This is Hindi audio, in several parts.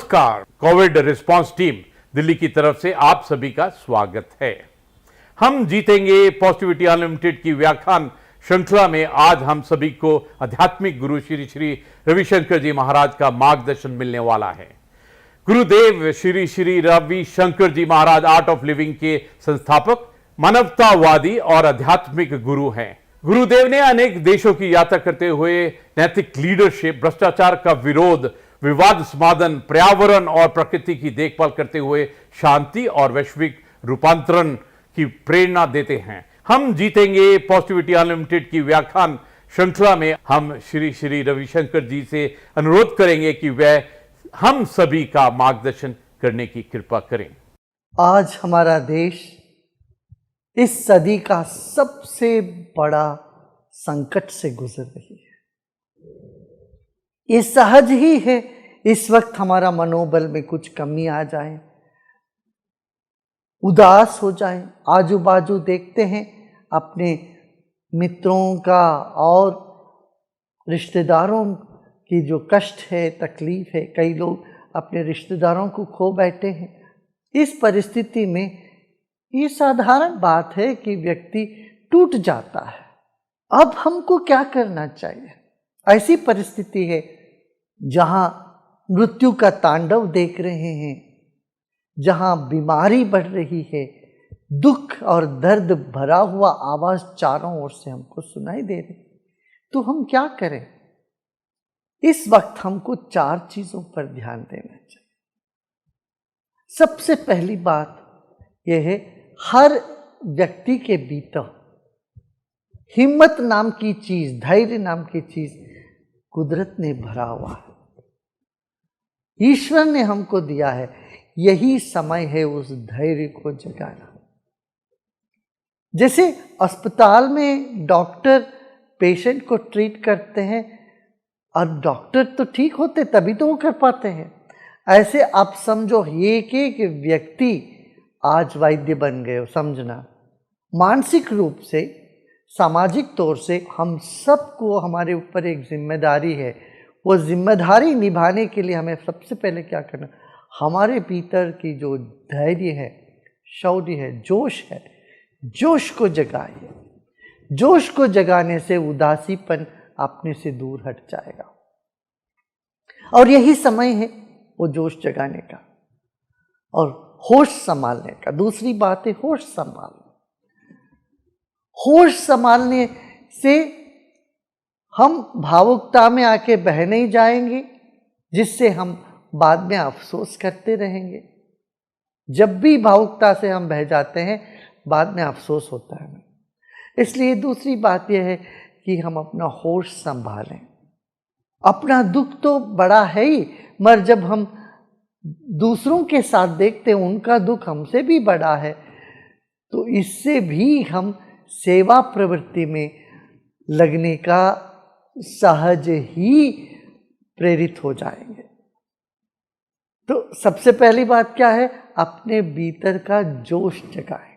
नमस्कार। कोविड रिस्पांस टीम दिल्ली की तरफ से आप सभी का स्वागत है। हम जीतेंगे पॉजिटिविटी अनलिमिटेड की व्याख्यान श्रृंखला में आज हम सभी को आध्यात्मिक गुरु श्री श्री रविशंकर जी महाराज का मार्गदर्शन मिलने वाला है। गुरुदेव श्री श्री रविशंकर जी महाराज आर्ट ऑफ लिविंग के संस्थापक, मानवतावादी और आध्यात्मिक गुरु हैं। गुरुदेव ने अनेक देशों की यात्रा करते हुए नैतिक लीडरशिप, भ्रष्टाचार का विरोध, विवाद समाधान, पर्यावरण और प्रकृति की देखभाल करते हुए शांति और वैश्विक रूपांतरण की प्रेरणा देते हैं। हम जीतेंगे पॉजिटिविटी अनलिमिटेड की व्याख्यान श्रृंखला में हम श्री श्री रविशंकर जी से अनुरोध करेंगे कि वह हम सभी का मार्गदर्शन करने की कृपा करें। आज हमारा देश इस सदी का सबसे बड़ा संकट से गुजर रही है। ये सहज ही है, इस वक्त हमारा मनोबल में कुछ कमी आ जाए, उदास हो जाए, आजू बाजू देखते हैं अपने मित्रों का और रिश्तेदारों की जो कष्ट है, तकलीफ है, कई लोग अपने रिश्तेदारों को खो बैठे हैं। इस परिस्थिति में ये साधारण बात है कि व्यक्ति टूट जाता है। अब हमको क्या करना चाहिए? ऐसी परिस्थिति है जहां मृत्यु का तांडव देख रहे हैं, जहां बीमारी बढ़ रही है, दुख और दर्द भरा हुआ आवाज चारों ओर से हमको सुनाई दे रही, तो हम क्या करें? इस वक्त हमको 4 चीजों पर ध्यान देना चाहिए। सबसे पहली बात यह है, हर व्यक्ति के भीतर हिम्मत नाम की चीज, धैर्य नाम की चीज कुदरत ने भरा हुआ है, ईश्वर ने हमको दिया है। यही समय है उस धैर्य को जगाना। जैसे अस्पताल में डॉक्टर पेशेंट को ट्रीट करते हैं और डॉक्टर तो ठीक होते तभी तो वो कर पाते हैं, ऐसे आप समझो एक एक व्यक्ति आज वैद्य बन गए हो। समझना, मानसिक रूप से, सामाजिक तौर से हम सबको हमारे ऊपर एक जिम्मेदारी है। वो जिम्मेदारी निभाने के लिए हमें सबसे पहले क्या करना, हमारे भीतर की जो धैर्य है, शौर्य है, जोश है, जोश को जगाइए। जोश को जगाने से उदासीपन अपने से दूर हट जाएगा और यही समय है वो जोश जगाने का और होश संभालने का। दूसरी बात है होश संभालना। होश संभालने से हम भावुकता में आके बह नहीं जाएंगे, जिससे हम बाद में अफसोस करते रहेंगे। जब भी भावुकता से हम बह जाते हैं, बाद में अफसोस होता है। इसलिए दूसरी बात यह है कि हम अपना होश संभालें। अपना दुख तो बड़ा है ही, मगर जब हम दूसरों के साथ देखते हैं उनका दुख हमसे भी बड़ा है, तो इससे भी हम सेवा प्रवृत्ति में लगने का सहज ही प्रेरित हो जाएंगे। तो सबसे पहली बात क्या है, अपने भीतर का जोश जगाएं,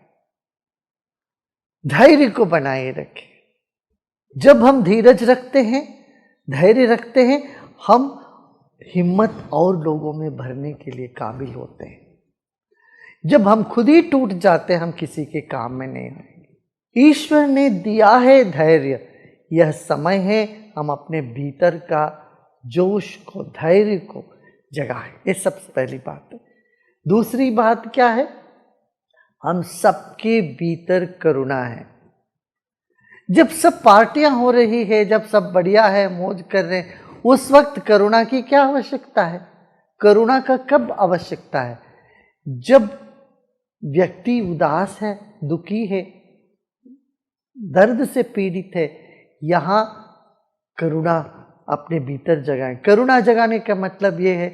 धैर्य को बनाए रखें। जब हम धीरज रखते हैं, धैर्य रखते हैं, हम हिम्मत और लोगों में भरने के लिए काबिल होते हैं। जब हम खुद ही टूट जाते हैं, हम किसी के काम में नहीं आएंगे। ईश्वर ने दिया है धैर्य, यह समय है हम अपने भीतर का जोश को, धैर्य को जगाएं। ये सबसे पहली बात है। दूसरी बात क्या है, हम सबके भीतर करुणा है। जब सब पार्टियां हो रही है, जब सब बढ़िया है, मौज कर रहे हैं, उस वक्त करुणा की क्या आवश्यकता है? करुणा का कब आवश्यकता है? जब व्यक्ति उदास है, दुखी है, दर्द से पीड़ित है, यहाँ करुणा अपने भीतर जगाएं। करुणा जगाने का मतलब ये है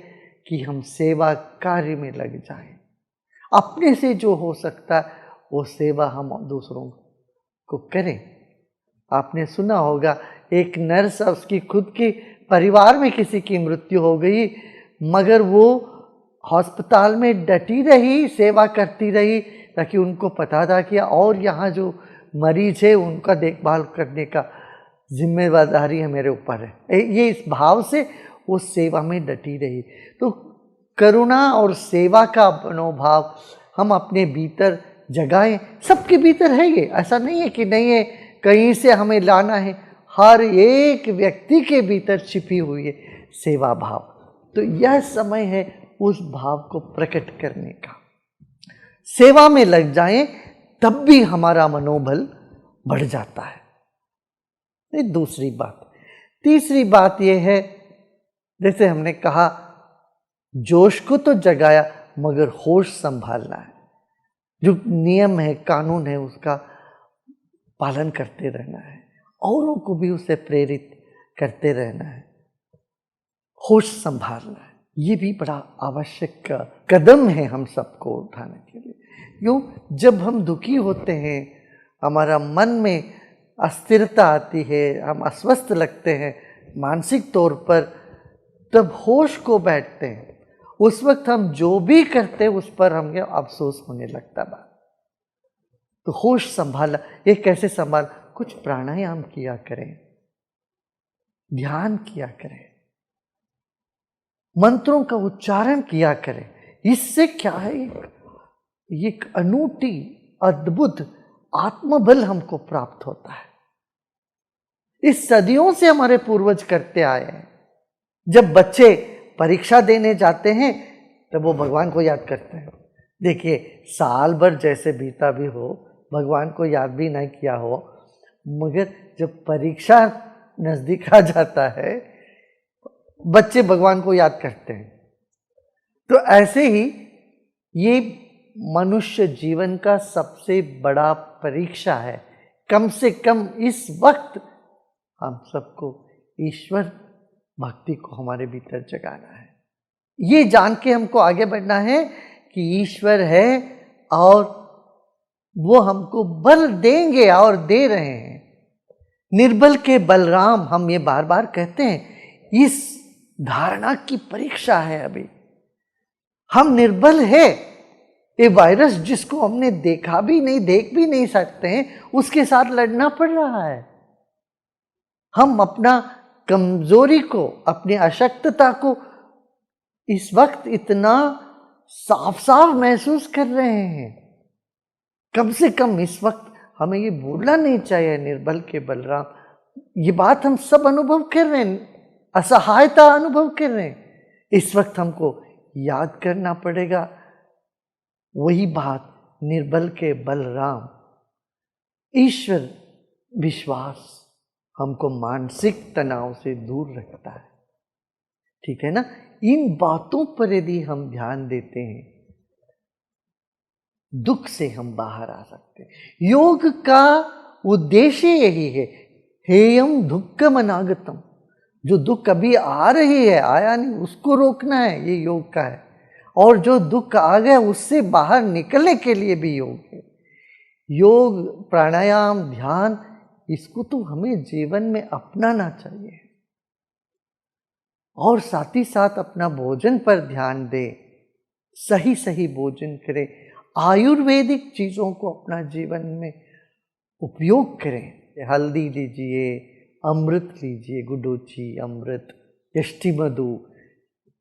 कि हम सेवा कार्य में लग जाएं। अपने से जो हो सकता है वो सेवा हम दूसरों को करें। आपने सुना होगा, एक नर्स, उसकी खुद के परिवार में किसी की मृत्यु हो गई, मगर वो अस्पताल में डटी रही, सेवा करती रही, ताकि उनको पता था कि और यहाँ जो मरीज है उनका देखभाल करने का जिम्मेदारी है मेरे ऊपर है। ये इस भाव से वो सेवा में डटी रही। तो करुणा और सेवा का मनोभाव हम अपने भीतर जगाएं। सबके भीतर है ये, ऐसा नहीं है कि नहीं है, कहीं से हमें लाना है। हर एक व्यक्ति के भीतर छिपी हुई है सेवा भाव। तो यह समय है उस भाव को प्रकट करने का। सेवा में लग जाएं तब भी हमारा मनोबल बढ़ जाता है। ये दूसरी बात। तीसरी बात यह है, जैसे हमने कहा, जोश को तो जगाया मगर होश संभालना है। जो नियम है, कानून है, उसका पालन करते रहना है, औरों को भी उसे प्रेरित करते रहना है, होश संभालना है। ये भी बड़ा आवश्यक कदम है हम सबको उठाने के लिए। क्यों? जब हम दुखी होते हैं, हमारा मन में अस्थिरता आती है, हम अस्वस्थ लगते हैं मानसिक तौर पर, तब होश को बैठते हैं। उस वक्त हम जो भी करते हैं उस पर हमें अफसोस होने लगता है। तो होश संभाला, ये कैसे संभाल? कुछ प्राणायाम किया करें, ध्यान किया करें, मंत्रों का उच्चारण किया करें। इससे क्या है, एक अनूठी अद्भुत आत्मबल हमको प्राप्त होता है। इस सदियों से हमारे पूर्वज करते आए हैं। जब बच्चे परीक्षा देने जाते हैं तब वो भगवान को याद करते हैं। देखिए, साल भर जैसे बीता भी हो, भगवान को याद भी नहीं किया हो, मगर जब परीक्षा नजदीक आ जाता है बच्चे भगवान को याद करते हैं। तो ऐसे ही ये मनुष्य जीवन का सबसे बड़ा परीक्षा है। कम से कम इस वक्त हम सबको ईश्वर भक्ति को हमारे भीतर जगाना है। ये जान के हमको आगे बढ़ना है कि ईश्वर है और वो हमको बल देंगे और दे रहे हैं। निर्बल के बलराम, हम ये बार बार कहते हैं। इस धारणा की परीक्षा है अभी। हम निर्बल है। ये वायरस जिसको हमने देखा भी नहीं, देख भी नहीं सकते हैं, उसके साथ लड़ना पड़ रहा है। हम अपना कमजोरी को, अपनी अशक्तता को इस वक्त इतना साफ साफ महसूस कर रहे हैं। कम से कम इस वक्त हमें ये भूलना नहीं चाहिए, निर्बल के बलराम। ये बात हम सब अनुभव कर रहे हैं, असहायता अनुभव कर रहे हैं। इस वक्त हमको याद करना पड़ेगा वही बात, निर्बल के बलराम। ईश्वर विश्वास हमको मानसिक तनाव से दूर रखता है। ठीक है ना? इन बातों पर यदि हम ध्यान देते हैं, दुख से हम बाहर आ सकते हैं। योग का उद्देश्य यही है, हेयम दुक्खम अनागतम। जो दुख अभी आ रही है, आया नहीं, उसको रोकना है, ये योग का है। और जो दुख आ गया उससे बाहर निकलने के लिए भी योग है। योग, प्राणायाम, ध्यान, इसको तो हमें जीवन में अपनाना चाहिए। और साथ ही साथ अपना भोजन पर ध्यान दें, सही सही भोजन करें, आयुर्वेदिक चीज़ों को अपना जीवन में उपयोग करें। हल्दी लीजिए, अमृत लीजिए, गुडुचि, अमृत, यष्टि मधु।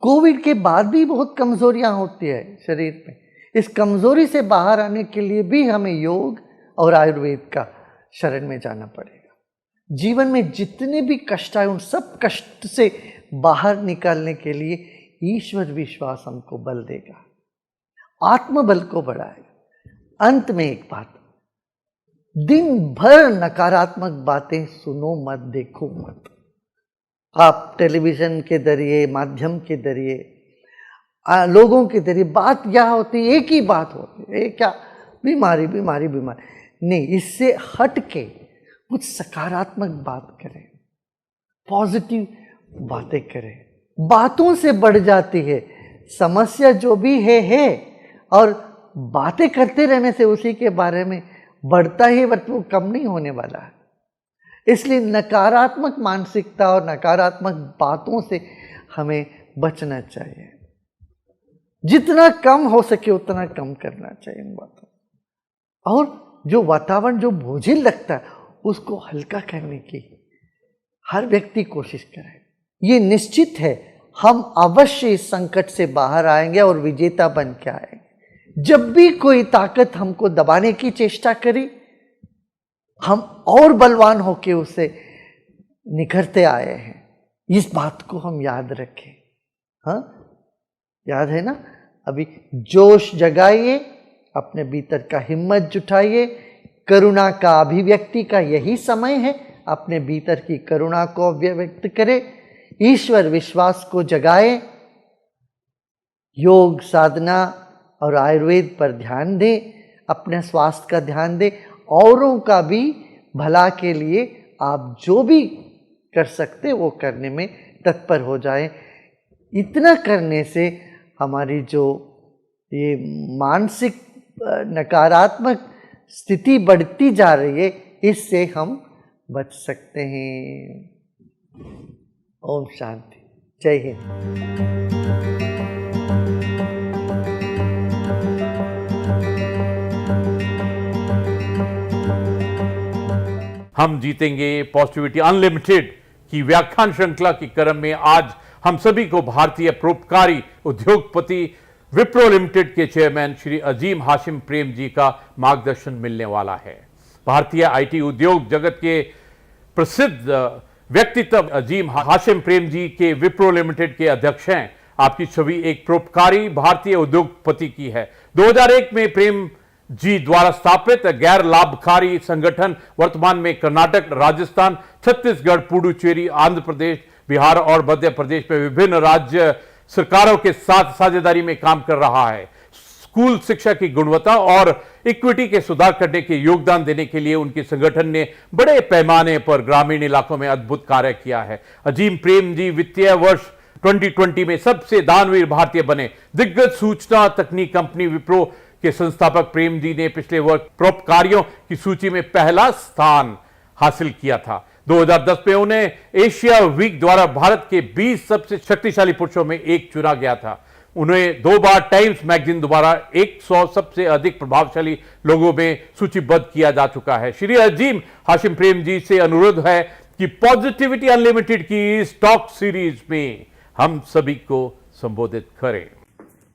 कोविड के बाद भी बहुत कमजोरियां होती है शरीर में। इस कमजोरी से बाहर आने के लिए भी हमें योग और आयुर्वेद का शरण में जाना पड़ेगा। जीवन में जितने भी कष्ट आए, उन सब कष्ट से बाहर निकालने के लिए ईश्वर विश्वास हमको बल देगा, आत्मबल को बढ़ाएगा। अंत में एक बात, दिन भर नकारात्मक बातें सुनो मत, देखो मत। आप टेलीविजन के जरिए, माध्यम के जरिए, लोगों के जरिए बात क्या होती है, एक ही बात होती है, क्या बीमारी बीमारी बीमारी। नहीं, इससे हट के कुछ सकारात्मक बात करें, पॉजिटिव बातें करें। बातों से बढ़ जाती है समस्या, जो भी है, और बातें करते रहने से उसी के बारे में बढ़ता ही, बट वो कम नहीं होने वाला है। इसलिए नकारात्मक मानसिकता और नकारात्मक बातों से हमें बचना चाहिए। जितना कम हो सके उतना कम करना चाहिए इन बातों। और जो वातावरण जो बोझिल लगता है उसको हल्का करने की हर व्यक्ति कोशिश करे। ये निश्चित है हम अवश्य इस संकट से बाहर आएंगे और विजेता बन के आएंगे। जब भी कोई ताकत हमको दबाने की चेष्टा करी, हम और बलवान होके उसे निखरते आए हैं। इस बात को हम याद रखें। हाँ, याद है ना? अभी जोश जगाइए, अपने भीतर का हिम्मत जुटाइए। करुणा का अभिव्यक्ति का यही समय है। अपने भीतर की करुणा को अभिव्यक्त करें, ईश्वर विश्वास को जगाए, योग साधना और आयुर्वेद पर ध्यान दें, अपने स्वास्थ्य का ध्यान दें, औरों का भी भला के लिए आप जो भी कर सकते वो करने में तत्पर हो जाएं। इतना करने से हमारी जो ये मानसिक नकारात्मक स्थिति बढ़ती जा रही है, इससे हम बच सकते हैं। ओम शांति, जय हिंद। हम जीतेंगे पॉजिटिविटी अनलिमिटेड की व्याख्यान श्रृंखला के क्रम में आज हम सभी को भारतीय परोपकारी उद्योगपति विप्रो लिमिटेड के चेयरमैन श्री अजीम हाशिम प्रेम जी का मार्गदर्शन मिलने वाला है। भारतीय आईटी उद्योग जगत के प्रसिद्ध व्यक्तित्व अजीम हाशिम प्रेम जी के विप्रो लिमिटेड के अध्यक्ष हैं। आपकी छवि एक परोपकारी भारतीय उद्योगपति की है। 2001 में प्रेम जी द्वारा स्थापित गैर लाभकारी संगठन वर्तमान में कर्नाटक, राजस्थान, छत्तीसगढ़, पुडुचेरी, आंध्र प्रदेश, बिहार और मध्य प्रदेश में विभिन्न राज्य सरकारों के साथ साझेदारी में काम कर रहा है। स्कूल शिक्षा की गुणवत्ता और इक्विटी के सुधार करने के योगदान देने के लिए उनके संगठन ने बड़े पैमाने पर ग्रामीण इलाकों में अद्भुत कार्य किया है। अजीम प्रेम जी वित्तीय वर्ष 2020 में सबसे दानवीर भारतीय बने। दिग्गज सूचना तकनीक कंपनी विप्रो के संस्थापक प्रेम जी ने पिछले वर्ष परोपकारियों की सूची में पहला स्थान हासिल किया था। 2010 में उन्हें एशिया वीक द्वारा भारत के 20 सबसे शक्तिशाली पुरुषों में एक चुना गया था। उन्हें 2 बार टाइम्स मैगजीन द्वारा 100 सबसे अधिक प्रभावशाली लोगों में सूचीबद्ध किया जा चुका है। श्री अजीम हाशिम प्रेम जी से अनुरोध है कि पॉजिटिविटी अनलिमिटेड की इस टॉक सीरीज में हम सभी को संबोधित करें।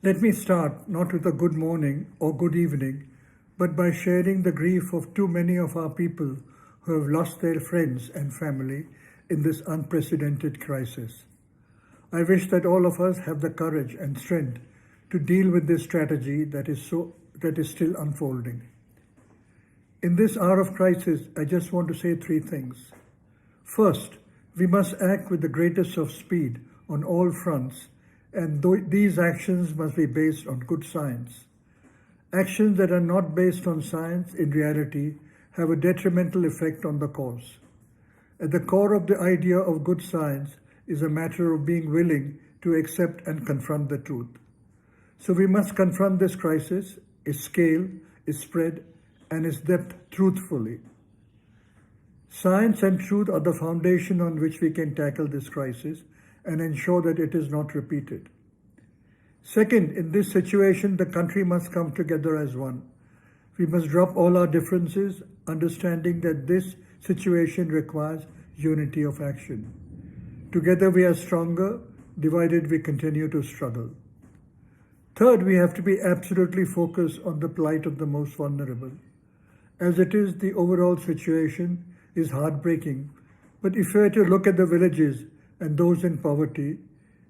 Let me start not with a good morning or good evening, but by sharing the grief of too many of our people who have lost their friends and family in this unprecedented crisis. I wish that all of us have the courage and strength to deal with this strategy that is still unfolding. In this hour of crisis, I just want to say 3 things. First, we must act with the greatest of speed on all fronts, and these actions must be based on good science. Actions that are not based on science in reality have a detrimental effect on the cause. At the core of the idea of good science is a matter of being willing to accept and confront the truth. So we must confront this crisis, its scale, its spread, and its depth truthfully. Science and truth are the foundation on which we can tackle this crisis and ensure that it is not repeated. Second, in this situation, the country must come together as one. We must drop all our differences, understanding that this situation requires unity of action. Together we are stronger, divided we continue to struggle. Third, we have to be absolutely focused on the plight of the most vulnerable. As it is, the overall situation is heartbreaking, but if we were to look at the villages and those in poverty,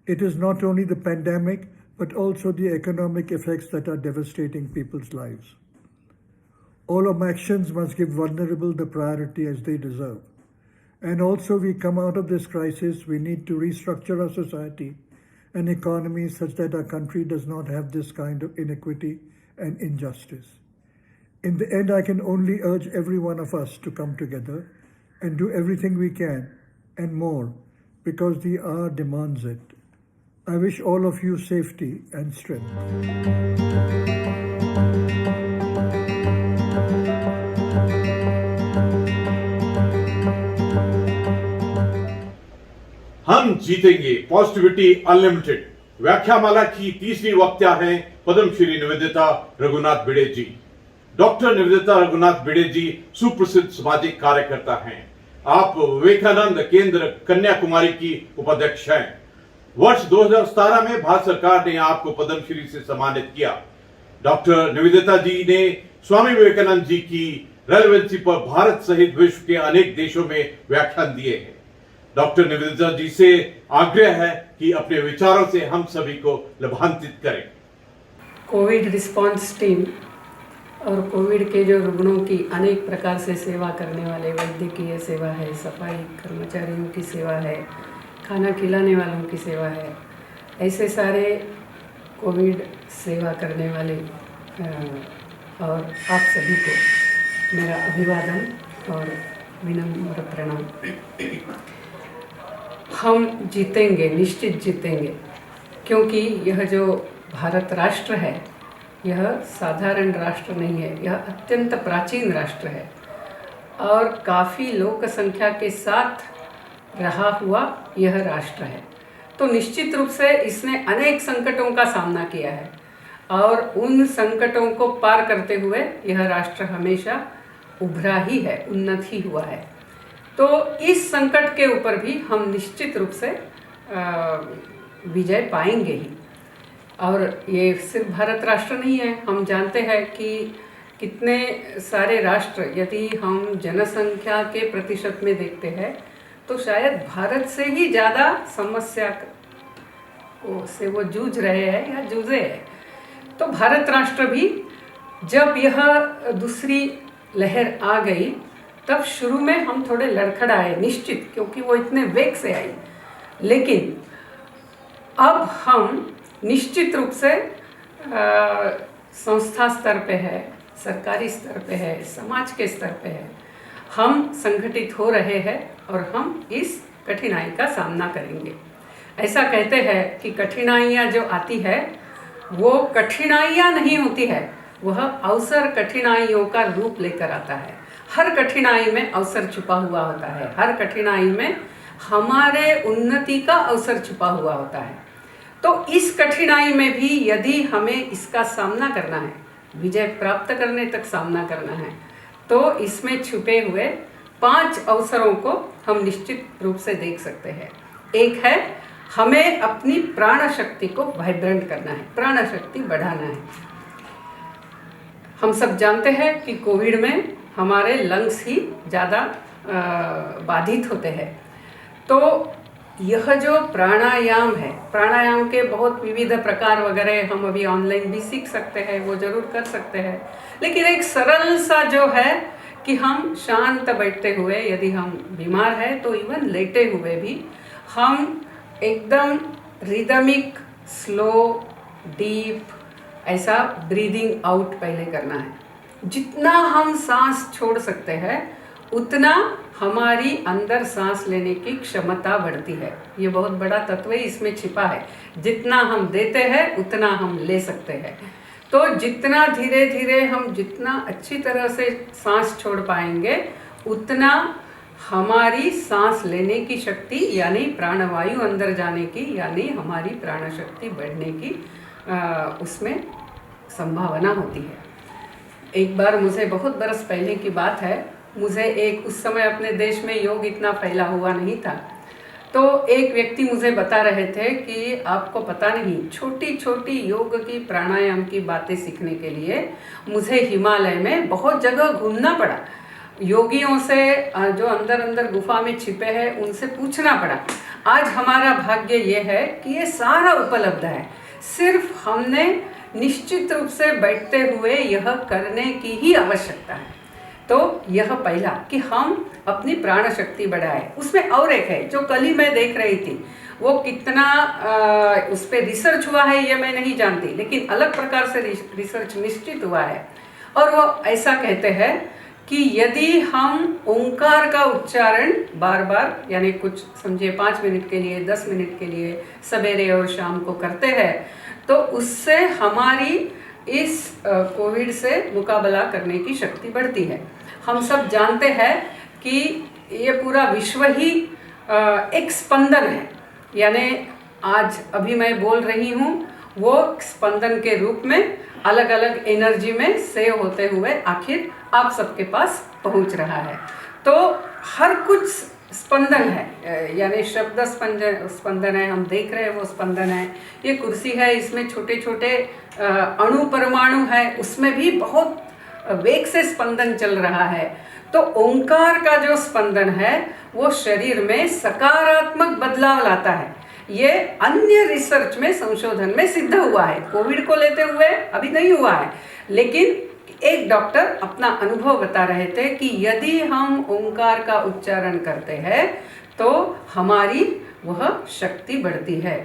it is not only the pandemic, but also the economic effects that are devastating people's lives. All of our actions must give vulnerable the priority as they deserve. And also, we come out of this crisis, we need to restructure our society and economy such that our country does not have this kind of inequity and injustice. In the end, I can only urge every one of us to come together and do everything we can and more, because the hour demands it. I wish all of you safety and strength. हम जीतेंगे पॉजिटिविटी अनलिमिटेड व्याख्यामाला की तीसरी वक्ता हैं पद्मश्री निवेदिता रघुनाथ भिड़े जी। डॉक्टर निवेदिता रघुनाथ भिड़े जी सुप्रसिद्ध सामाजिक कार्यकर्ता हैं। आप विवेकानंद केंद्र कन्याकुमारी की उपाध्यक्ष हैं। वर्ष 2017 में भारत सरकार ने आपको पद्मश्री से सम्मानित किया। डॉक्टर निवेदिता जी ने स्वामी विवेकानंद जी की रेलेवेंसी पर भारत सहित विश्व के अनेक देशों में व्याख्यान दिए हैं। डॉक्टर निवेदिता जी से आग्रह है कि अपने विचारों से हम सभी को लाभान्वित करें। कोविड रिस्पांस टीम और कोविड के जो रुग्णों की अनेक प्रकार से सेवा करने वाले, वैद्यकीय सेवा है, सफाई कर्मचारियों की सेवा है, खाना खिलाने वालों की सेवा है, ऐसे सारे कोविड सेवा करने वाले और आप सभी को मेरा अभिवादन और विनम्र प्रणाम। हम जीतेंगे, निश्चित जीतेंगे, क्योंकि यह जो भारत राष्ट्र है यह साधारण राष्ट्र नहीं है, यह अत्यंत प्राचीन राष्ट्र है और काफ़ी लोक संख्या के साथ रहा हुआ यह राष्ट्र है। तो निश्चित रूप से इसने अनेक संकटों का सामना किया है और उन संकटों को पार करते हुए यह राष्ट्र हमेशा उभरा ही है, उन्नत ही हुआ है। तो इस संकट के ऊपर भी हम निश्चित रूप से विजय पाएंगे ही। और ये सिर्फ भारत राष्ट्र नहीं है, हम जानते हैं कि कितने सारे राष्ट्र, यदि हम जनसंख्या के प्रतिशत में देखते हैं तो शायद भारत से ही ज़्यादा समस्या से वो जूझ रहे हैं या जूझे हैं। तो भारत राष्ट्र भी जब यह दूसरी लहर आ गई तब शुरू में हम थोड़े लड़खड़ाए निश्चित, क्योंकि वो इतने वेग से आई, लेकिन अब हम निश्चित रूप से संस्था स्तर पे है, सरकारी स्तर पे है, समाज के स्तर पे है, हम संगठित हो रहे हैं और हम इस कठिनाई का सामना करेंगे। ऐसा कहते हैं कि कठिनाइयाँ जो आती है वो कठिनाइयाँ नहीं होती है, वह अवसर कठिनाइयों का रूप लेकर आता है। हर कठिनाई में अवसर छुपा हुआ होता है, हर कठिनाई में हमारे उन्नति का अवसर छुपा हुआ होता है। तो इस कठिनाई में भी यदि हमें इसका सामना करना है, विजय प्राप्त करने तक सामना करना है, तो इसमें छुपे हुए 5 अवसरों को हम निश्चित रूप से देख सकते हैं। एक है, हमें अपनी प्राण शक्ति को वाइब्रेंट करना है, प्राण शक्ति बढ़ाना है। हम सब जानते हैं कि कोविड में हमारे लंग्स ही ज़्यादा बाधित होते हैं। तो यह जो प्राणायाम है, प्राणायाम के बहुत विविध प्रकार वगैरह हम अभी ऑनलाइन भी सीख सकते हैं, वो जरूर कर सकते हैं, लेकिन एक सरल सा जो है कि हम शांत बैठते हुए, यदि हम बीमार हैं तो इवन लेटे हुए भी हम एकदम रिदमिक, स्लो, डीप ऐसा ब्रीदिंग आउट पहले करना है। जितना हम सांस छोड़ सकते हैं उतना हमारी अंदर सांस लेने की क्षमता बढ़ती है। ये बहुत बड़ा तत्व ही इसमें छिपा है। जितना हम देते हैं उतना हम ले सकते हैं। तो जितना धीरे धीरे हम जितना अच्छी तरह से सांस छोड़ पाएंगे उतना हमारी सांस लेने की शक्ति यानी प्राणवायु अंदर जाने की यानी हमारी प्राण शक्ति बढ़ने की उसमें संभावना होती है। एक बार मुझे बहुत बरस पहले की बात है, मुझे एक उस समय अपने देश में योग इतना फैला हुआ नहीं था, तो एक व्यक्ति मुझे बता रहे थे कि आपको पता नहीं, छोटी छोटी योग की प्राणायाम की बातें सीखने के लिए मुझे हिमालय में बहुत जगह घूमना पड़ा। योगियों से जो अंदर अंदर गुफा में छिपे हैं उनसे पूछना पड़ा। आज हमारा भाग्य ये है कि ये सारा उपलब्ध है, सिर्फ हमने निश्चित रूप से बैठते हुए यह करने की ही आवश्यकता है। तो यह पहला कि हम अपनी प्राण शक्ति बढ़ाएं। उसमें और एक है जो कल ही मैं देख रही थी, वो कितना उस पर रिसर्च हुआ है ये मैं नहीं जानती, लेकिन अलग प्रकार से रिसर्च निश्चित हुआ है। और वो ऐसा कहते हैं कि यदि हम ओंकार का उच्चारण बार बार यानी कुछ समझिए 5 मिनट के लिए, 10 मिनट के लिए सवेरे और शाम को करते हैं तो उससे हमारी इस कोविड से मुकाबला करने की शक्ति बढ़ती है। हम सब जानते हैं कि ये पूरा विश्व ही एक स्पंदन है, यानी आज अभी मैं बोल रही हूँ वो स्पंदन के रूप में अलग अलग एनर्जी में सेव होते हुए आखिर आप सबके पास पहुँच रहा है। तो हर कुछ स्पंदन है, यानी शब्द स्पंदन है, हम देख रहे हैं वो स्पंदन है। ये कुर्सी है, इसमें छोटे छोटे अणु परमाणु है, उसमें भी बहुत वेग से स्पंदन चल रहा है। तो ओंकार का जो स्पंदन है वो शरीर में सकारात्मक बदलाव लाता है। ये अन्य रिसर्च में, संशोधन में सिद्ध हुआ है। कोविड को लेते हुए अभी नहीं हुआ है, लेकिन एक डॉक्टर अपना अनुभव बता रहे थे कि यदि हम ओंकार का उच्चारण करते हैं तो हमारी वह शक्ति बढ़ती है।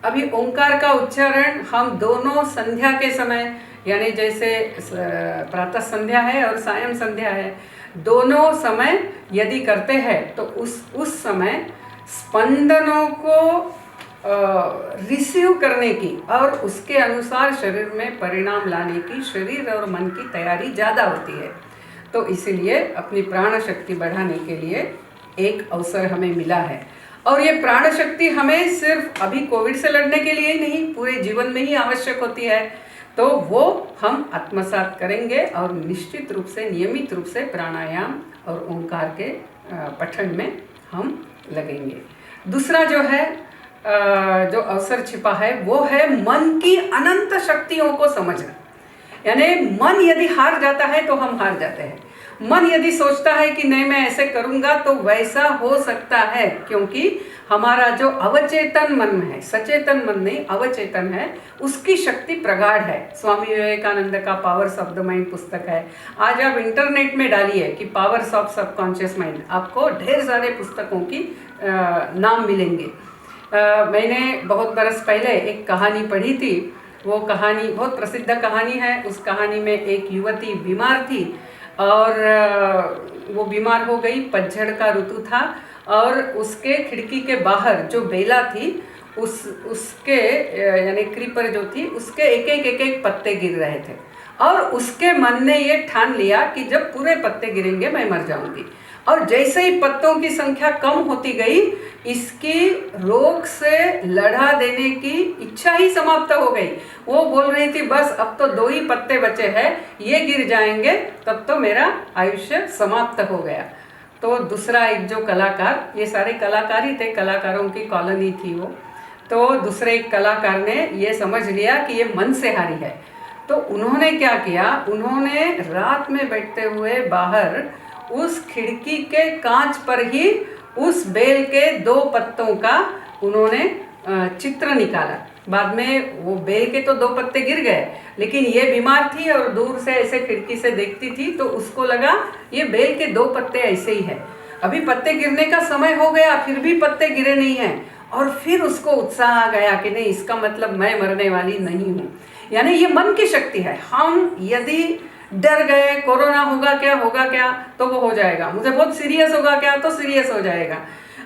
अभी ओंकार का उच्चारण हम दोनों संध्या के समय, यानी जैसे प्रातः संध्या है और सायं संध्या है, दोनों समय यदि करते हैं तो उस समय स्पंदनों को रिसीव करने की और उसके अनुसार शरीर में परिणाम लाने की शरीर और मन की तैयारी ज़्यादा होती है। तो इसीलिए अपनी प्राण शक्ति बढ़ाने के लिए एक अवसर हमें मिला है। और ये प्राण शक्ति हमें सिर्फ अभी कोविड से लड़ने के लिए ही नहीं, पूरे जीवन में ही आवश्यक होती है। तो वो हम आत्मसात करेंगे और निश्चित रूप से, नियमित रूप से प्राणायाम और ओंकार के पठन में हम लगेंगे। दूसरा जो है, जो अवसर छिपा है वो है मन की अनंत शक्तियों को समझना। यानी मन यदि हार जाता है तो हम हार जाते हैं। मन यदि सोचता है कि नहीं मैं ऐसे करूँगा तो वैसा हो सकता है, क्योंकि हमारा जो अवचेतन मन है, सचेतन मन नहीं अवचेतन है, उसकी शक्ति प्रगाढ़ है। स्वामी विवेकानंद का पावर्स ऑफ द माइंड पुस्तक है। आज आप इंटरनेट में डालिए कि पावर्स ऑफ सबकॉन्शियस माइंड, आपको ढेर सारे पुस्तकों की नाम मिलेंगे। मैंने बहुत बरस पहले एक कहानी पढ़ी थी। वो कहानी बहुत प्रसिद्ध कहानी है। उस कहानी में एक युवती बीमार थी और वो बीमार हो गई। पतझड़ का ऋतु था और उसके खिड़की के बाहर जो बेला थी उसके यानी क्रीपर जो थी उसके एक एक पत्ते गिर रहे थे और उसके मन ने ये ठान लिया कि जब पूरे पत्ते गिरेंगे मैं मर जाऊंगी। और जैसे ही पत्तों की संख्या कम होती गई, इसकी रोग से लड़ा देने की इच्छा ही समाप्त हो गई। वो बोल रही थी बस अब तो 2 ही पत्ते बचे हैं, ये गिर जाएंगे तब तो मेरा आयुष्य समाप्त हो गया। तो दूसरा एक जो कलाकार, ये सारे कलाकार ही थे, कलाकारों की कॉलोनी थी वो, तो दूसरे एक कलाकार ने ये समझ लिया कि ये मन से हारी है। तो उन्होंने क्या किया, उन्होंने रात में बैठते हुए बाहर उस खिड़की के कांच पर ही उस बेल के 2 पत्तों का उन्होंने चित्र निकाला। बाद में वो बेल के तो 2 पत्ते गिर गए, लेकिन ये बीमार थी और दूर से ऐसे खिड़की से देखती थी तो उसको लगा ये बेल के 2 पत्ते ऐसे ही है। अभी पत्ते गिरने का समय हो गया फिर भी पत्ते गिरे नहीं हैं, और फिर उसको उत्साह आ गया कि नहीं, इसका मतलब मैं मरने वाली नहीं हूँ। यानी ये मन की शक्ति है। हम यदि डर गए कोरोना होगा क्या तो वो हो जाएगा, मुझे बहुत सीरियस होगा क्या तो सीरियस हो जाएगा।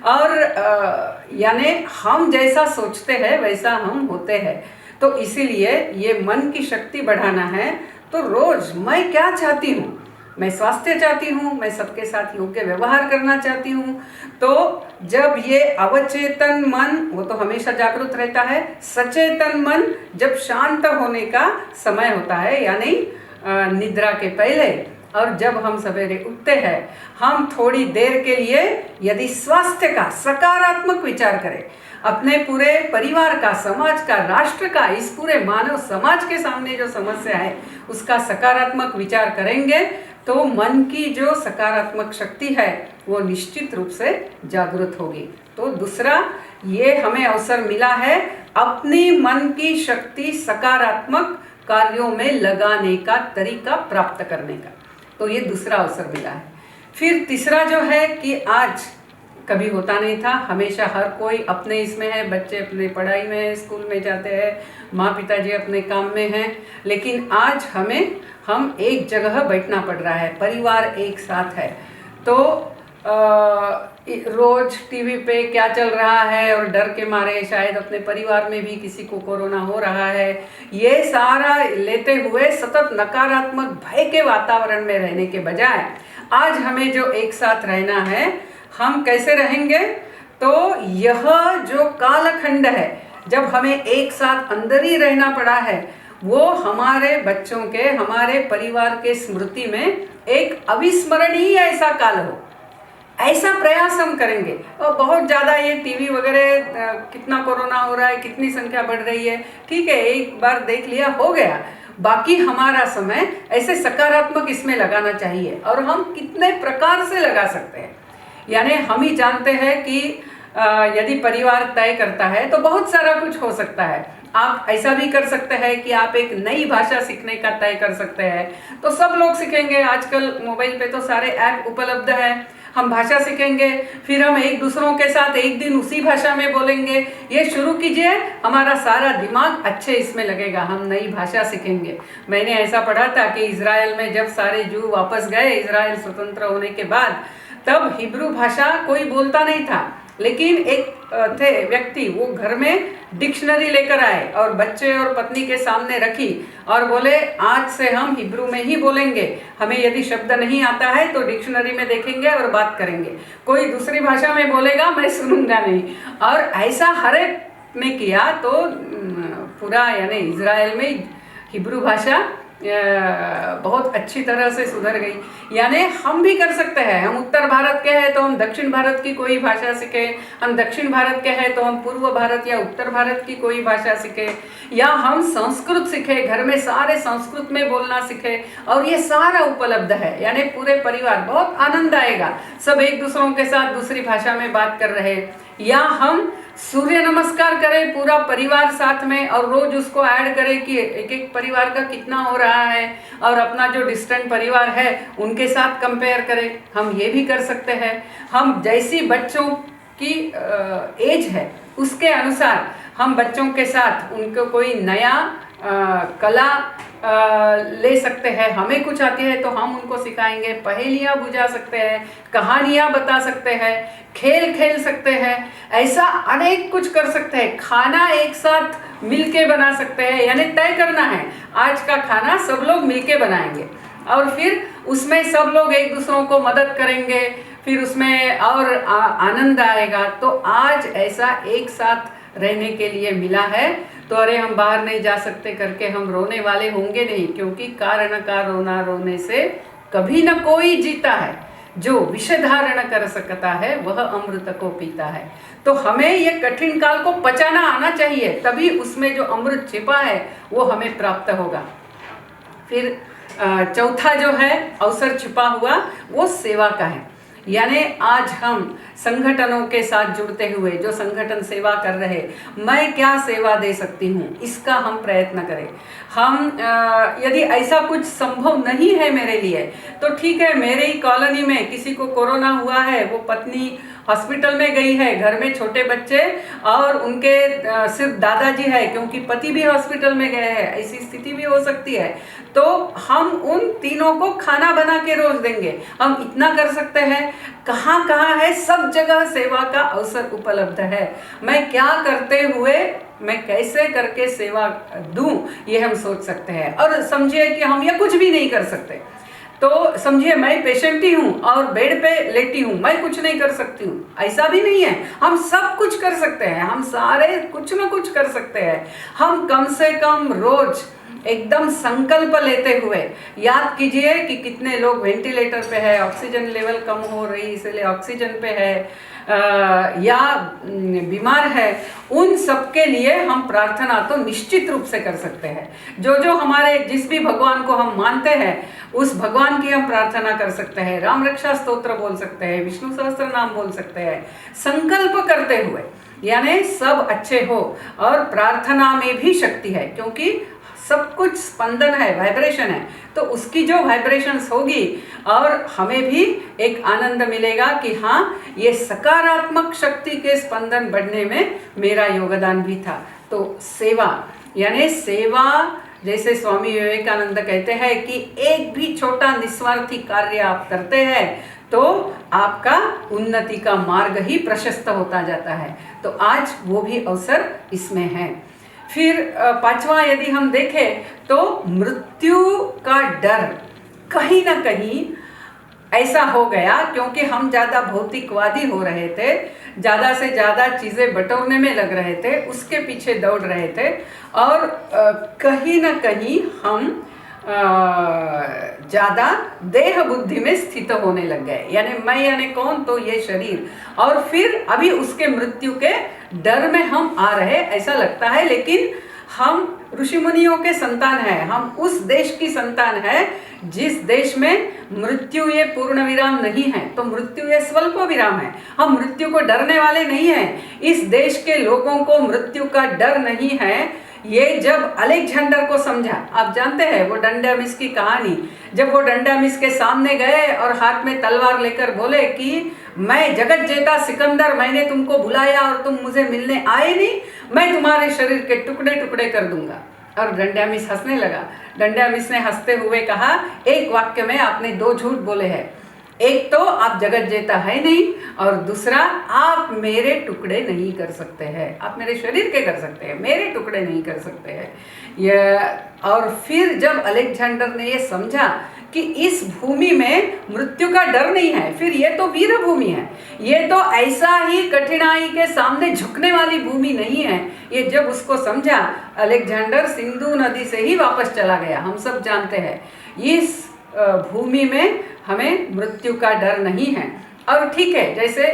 और यानी हम जैसा सोचते हैं वैसा हम होते हैं। तो इसीलिए ये मन की शक्ति बढ़ाना है। तो रोज मैं क्या चाहती हूँ, मैं स्वास्थ्य चाहती हूँ, मैं सबके साथ योग्य व्यवहार करना चाहती हूँ। तो जब ये अवचेतन मन, वो तो हमेशा जागरूक रहता है, सचेतन मन जब शांत होने का समय होता है, यानी निद्रा के पहले, और जब हम सवेरे उठते हैं, हम थोड़ी देर के लिए यदि स्वास्थ्य का सकारात्मक विचार करें, अपने पूरे परिवार का, समाज का, राष्ट्र का, इस पूरे मानव समाज के सामने जो समस्या है उसका सकारात्मक विचार करेंगे तो मन की जो सकारात्मक शक्ति है वो निश्चित रूप से जागृत होगी। तो दूसरा ये हमें अवसर मिला है अपनी मन की शक्ति सकारात्मक कार्यों में लगाने का तरीका प्राप्त करने का। तो ये दूसरा अवसर मिला है। फिर तीसरा जो है कि आज कभी होता नहीं था, हमेशा हर कोई अपने इसमें है, बच्चे अपने पढ़ाई में है, स्कूल में जाते हैं, माँ पिताजी अपने काम में हैं, लेकिन आज हम एक जगह बैठना पड़ रहा है, परिवार एक साथ है। तो रोज टीवी पे क्या चल रहा है और डर के मारे शायद अपने परिवार में भी किसी को कोरोना हो रहा है, ये सारा लेते हुए सतत नकारात्मक भय के वातावरण में रहने के बजाय आज हमें जो एक साथ रहना है, हम कैसे रहेंगे? तो यह जो कालखंड है जब हमें एक साथ अंदर ही रहना पड़ा है, वो हमारे बच्चों के, हमारे परिवार के स्मृति में एक अविस्मरणीय ऐसा काल हो। ऐसा प्रयास हम करेंगे। और बहुत ज़्यादा ये टीवी वगैरह कितना कोरोना हो रहा है, कितनी संख्या बढ़ रही है, ठीक है, एक बार देख लिया हो गया। बाकी हमारा समय ऐसे सकारात्मक इसमें लगाना चाहिए। और हम कितने प्रकार से लगा सकते हैं, यानी हम ही जानते हैं कि यदि परिवार तय करता है तो बहुत सारा कुछ हो सकता है। आप ऐसा भी कर सकते हैं कि आप एक नई भाषा सीखने का तय कर सकते हैं, तो सब लोग सीखेंगे। आजकल मोबाइल पे तो सारे ऐप उपलब्ध हैं। हम भाषा सीखेंगे, फिर हम एक दूसरों के साथ एक दिन उसी भाषा में बोलेंगे। ये शुरू कीजिए, हमारा सारा दिमाग अच्छे इसमें लगेगा। हम नई भाषा सीखेंगे। मैंने ऐसा पढ़ा था कि इजराइल में जब सारे जू वापस गए इजराइल स्वतंत्र होने के बाद, तब हिब्रू भाषा कोई बोलता नहीं था, लेकिन एक थे व्यक्ति, वो घर में डिक्शनरी लेकर आए और बच्चे और पत्नी के सामने रखी और बोले आज से हम हिब्रू में ही बोलेंगे। हमें यदि शब्द नहीं आता है तो डिक्शनरी में देखेंगे और बात करेंगे। कोई दूसरी भाषा में बोलेगा मैं सुनूंगा नहीं। और ऐसा हर एक ने किया तो पूरा यानी इजराइल में हिब्रू भाषा बहुत अच्छी तरह से सुधर गई। यानी हम भी कर सकते हैं। हम उत्तर भारत के हैं तो हम दक्षिण भारत की कोई भाषा सीखें, हम दक्षिण भारत के हैं तो हम पूर्व भारत या उत्तर भारत की कोई भाषा सीखें, या हम संस्कृत सीखें, घर में सारे संस्कृत में बोलना सीखें। और ये सारा उपलब्ध है, यानी पूरे परिवार, बहुत आनंद आएगा। सब एक दूसरों के साथ दूसरी भाषा में बात कर रहे। या हम सूर्य नमस्कार करें पूरा परिवार साथ में, और रोज उसको ऐड करें कि एक एक परिवार का कितना हो रहा है, और अपना जो डिस्टेंट परिवार है उनके साथ कंपेयर करें। हम ये भी कर सकते हैं। हम जैसी बच्चों की एज है उसके अनुसार हम बच्चों के साथ उनको कोई नया कला ले सकते हैं। हमें कुछ आती है तो हम उनको सिखाएंगे। पहेलियाँ बुझा सकते हैं, कहानियाँ बता सकते हैं, खेल खेल सकते हैं, ऐसा अनेक कुछ कर सकते हैं। खाना एक साथ मिलके बना सकते हैं, यानी तय करना है आज का खाना सब लोग मिलके बनाएंगे, और फिर उसमें सब लोग एक दूसरों को मदद करेंगे, फिर उसमें और आनंद आएगा। तो आज ऐसा एक साथ रहने के लिए मिला है, तो अरे हम बाहर नहीं जा सकते करके हम रोने वाले होंगे नहीं, क्योंकि कारण का रोना रोने से कभी न कोई जीता है। जो विष धारण कर सकता है वह अमृत को पीता है। तो हमें ये कठिन काल को पचाना आना चाहिए, तभी उसमें जो अमृत छिपा है वो हमें प्राप्त होगा। फिर चौथा जो है अवसर छिपा हुआ वो सेवा का है। यानी आज हम संगठनों के साथ जुड़ते हुए, जो संगठन सेवा कर रहे, मैं क्या सेवा दे सकती हूँ, इसका हम प्रयत्न करें। हम यदि ऐसा कुछ संभव नहीं है मेरे लिए तो ठीक है, मेरे ही कॉलोनी में किसी को कोरोना हुआ है, वो पत्नी हॉस्पिटल में गई है, घर में छोटे बच्चे और उनके सिर्फ दादाजी है, क्योंकि पति भी हॉस्पिटल में गए हैं, ऐसी स्थिति भी हो सकती है। तो हम उन तीनों को खाना बना के रोज देंगे। हम इतना कर सकते हैं। कहाँ कहाँ है, सब जगह सेवा का अवसर उपलब्ध है। मैं क्या करते हुए मैं कैसे करके सेवा दूं, ये हम सोच सकते हैं। और समझिए कि हम ये कुछ भी नहीं कर सकते, तो समझिए मैं पेशेंट ही हूँ और बेड पे लेटी हूँ, मैं कुछ नहीं कर सकती हूँ, ऐसा भी नहीं है। हम सब कुछ कर सकते हैं, हम सारे कुछ न कुछ कर सकते हैं। हम कम से कम रोज एकदम संकल्प लेते हुए याद कीजिए कि कितने लोग वेंटिलेटर पे है, ऑक्सीजन लेवल कम हो रही इसलिए ऑक्सीजन पे है, या बीमार है, उन सब के लिए हम प्रार्थना तो निश्चित रूप से कर सकते हैं। जो जो हमारे जिस भी भगवान को हम मानते हैं उस भगवान की हम प्रार्थना कर सकते हैं, राम रक्षा स्तोत्र बोल सकते हैं, विष्णु सहस्त्र नाम बोल सकते हैं, संकल्प करते हुए, यानी सब अच्छे हो। और प्रार्थना में भी शक्ति है, क्योंकि सब कुछ स्पंदन है, वाइब्रेशन है, तो उसकी जो वाइब्रेशंस होगी और हमें भी एक आनंद मिलेगा कि हाँ, ये सकारात्मक शक्ति के स्पंदन बढ़ने में मेरा योगदान भी था। तो सेवा, यानी सेवा, जैसे स्वामी विवेकानंद कहते हैं कि एक भी छोटा निस्वार्थी कार्य आप करते हैं तो आपका उन्नति का मार्ग ही प्रशस्त होता जाता है। तो आज वो भी अवसर इसमें है। फिर पांचवा यदि हम देखें तो मृत्यु का डर कहीं ना कहीं ऐसा हो गया, क्योंकि हम ज़्यादा भौतिकवादी हो रहे थे, ज़्यादा से ज़्यादा चीज़ें बटोरने में लग रहे थे, उसके पीछे दौड़ रहे थे, और कहीं ना कहीं हम ज़्यादा देह बुद्धि में स्थित होने लग गए, यानी मैं यानी कौन, तो ये शरीर, और फिर अभी उसके मृत्यु के डर में हम आ रहे ऐसा लगता है। लेकिन हम ऋषि मुनियों के संतान हैं, हम उस देश की संतान है जिस देश में मृत्यु ये पूर्ण विराम नहीं है, तो मृत्यु ये स्वल्प विराम है। हम मृत्यु को डरने वाले नहीं हैं। इस देश के लोगों को मृत्यु का डर नहीं है। ये जब अलेक्जेंडर को समझा, आप जानते हैं वो डंडामिस की कहानी, जब वो डंडामिस के सामने गए और हाथ में तलवार लेकर बोले कि मैं जगत जेता सिकंदर, मैंने तुमको बुलाया और तुम मुझे मिलने आए नहीं, मैं तुम्हारे शरीर के टुकड़े टुकड़े कर दूंगा। और डंडामिस हंसने लगा। डंडामिस ने हंसते हुए कहा, एक वाक्य में आपने दो झूठ बोले हैं, एक तो आप जगत जेता है नहीं, और दूसरा आप मेरे टुकड़े नहीं कर सकते हैं। आप मेरे शरीर के कर सकते हैं, मेरे टुकड़े नहीं कर सकते हैं। और फिर जब अलेक्जेंडर ने ये समझा कि इस भूमि में मृत्यु का डर नहीं है, फिर ये तो वीर भूमि है, ये तो ऐसा ही कठिनाई के सामने झुकने वाली भूमि नहीं है, ये जब उसको समझा, अलेक्जेंडर सिंधु नदी से ही वापस चला गया। हम सब जानते हैं इस भूमि में हमें मृत्यु का डर नहीं है। और ठीक है, जैसे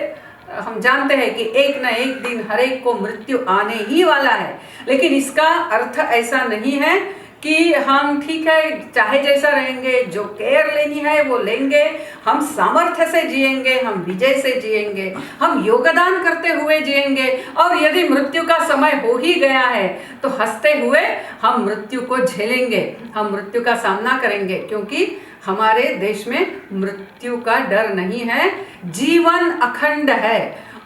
हम जानते हैं कि एक न एक दिन हर एक को मृत्यु आने ही वाला है, लेकिन इसका अर्थ ऐसा नहीं है कि हम ठीक है चाहे जैसा रहेंगे, जो केयर लेनी है वो लेंगे, हम सामर्थ्य से जिएंगे, हम विजय से जिएंगे, हम योगदान करते हुए जिएंगे, और यदि मृत्यु का समय हो ही गया है तो हंसते हुए हम मृत्यु को झेलेंगे, हम मृत्यु का सामना करेंगे, क्योंकि हमारे देश में मृत्यु का डर नहीं है। जीवन अखंड है।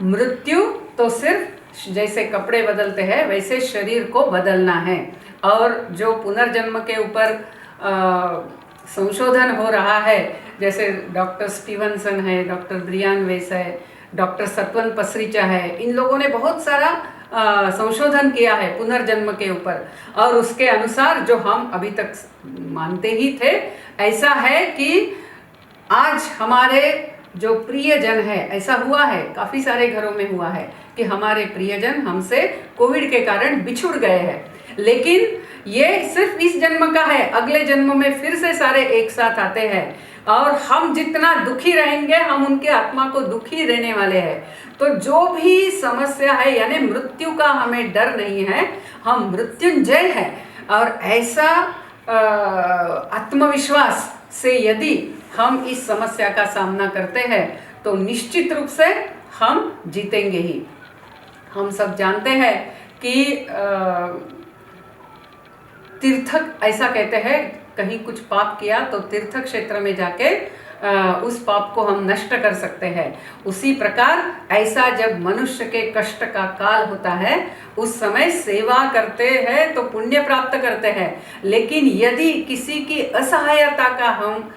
मृत्यु तो सिर्फ जैसे कपड़े बदलते हैं वैसे शरीर को बदलना है। और जो पुनर्जन्म के ऊपर संशोधन हो रहा है, जैसे डॉक्टर स्टीवनसन है, डॉक्टर ब्रियान वेस है, डॉक्टर सत्वन पसरीचा है, इन लोगों ने बहुत सारा संशोधन किया है पुनर्जन्म के ऊपर, और उसके अनुसार जो हम अभी तक मानते ही थे, ऐसा है कि आज हमारे जो प्रियजन है, ऐसा हुआ है काफ़ी सारे घरों में हुआ है कि हमारे प्रियजन हमसे कोविड के कारण बिछुड़ गए हैं, लेकिन ये सिर्फ इस जन्म का है, अगले जन्म में फिर से सारे एक साथ आते हैं, और हम जितना दुखी रहेंगे हम उनके आत्मा को दुखी देने वाले हैं। तो जो भी समस्या है, यानी मृत्यु का हमें डर नहीं है, हम मृत्युंजय हैं, और ऐसा आत्मविश्वास से यदि हम इस समस्या का सामना करते हैं तो निश्चित रूप से हम जीतेंगे ही। हम सब जानते हैं कि तीर्थक ऐसा कहते हैं, कहीं कुछ पाप किया तो तीर्थ क्षेत्र में जाके उस पाप को हम नष्ट कर सकते हैं। उसी प्रकार ऐसा जब मनुष्य के कष्ट का काल होता है उस समय सेवा करते हैं तो पुण्य प्राप्त करते हैं, लेकिन यदि किसी की असहायता का हम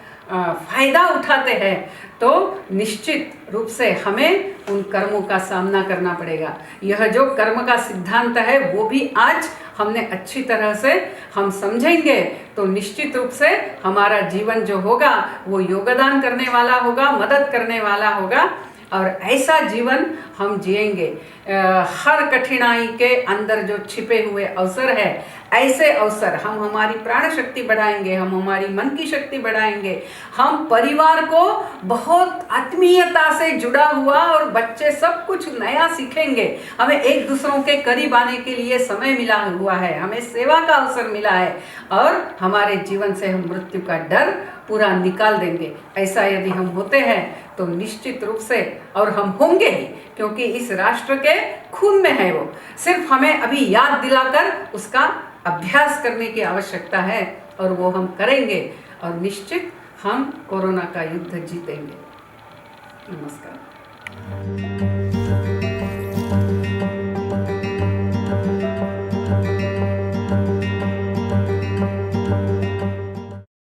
फायदा उठाते हैं तो निश्चित रूप से हमें उन कर्मों का सामना करना पड़ेगा। यह जो कर्म का सिद्धांत है वो भी आज हमने अच्छी तरह से हम समझेंगे तो निश्चित रूप से हमारा जीवन जो होगा वो योगदान करने वाला होगा, मदद करने वाला होगा, और ऐसा जीवन हम जिएंगे। हर कठिनाई के अंदर जो छिपे हुए अवसर है, ऐसे अवसर हम हमारी प्राण शक्ति बढ़ाएंगे, हम हमारी मन की शक्ति बढ़ाएंगे, हम परिवार को बहुत आत्मीयता से जुड़ा हुआ और बच्चे सब कुछ नया सीखेंगे। हमें एक दूसरों के करीब आने के लिए समय मिला हुआ है, हमें सेवा का अवसर मिला है, और हमारे जीवन से हम मृत्यु का डर पूरा निकाल देंगे। ऐसा यदि हम होते हैं तो निश्चित रूप से, और हम होंगे ही, क्योंकि इस राष्ट्र के खून में है वो, सिर्फ हमें अभी याद दिलाकर उसका अभ्यास करने की आवश्यकता है, और वो हम करेंगे, और निश्चित हम कोरोना का युद्ध जीतेंगे। नमस्कार।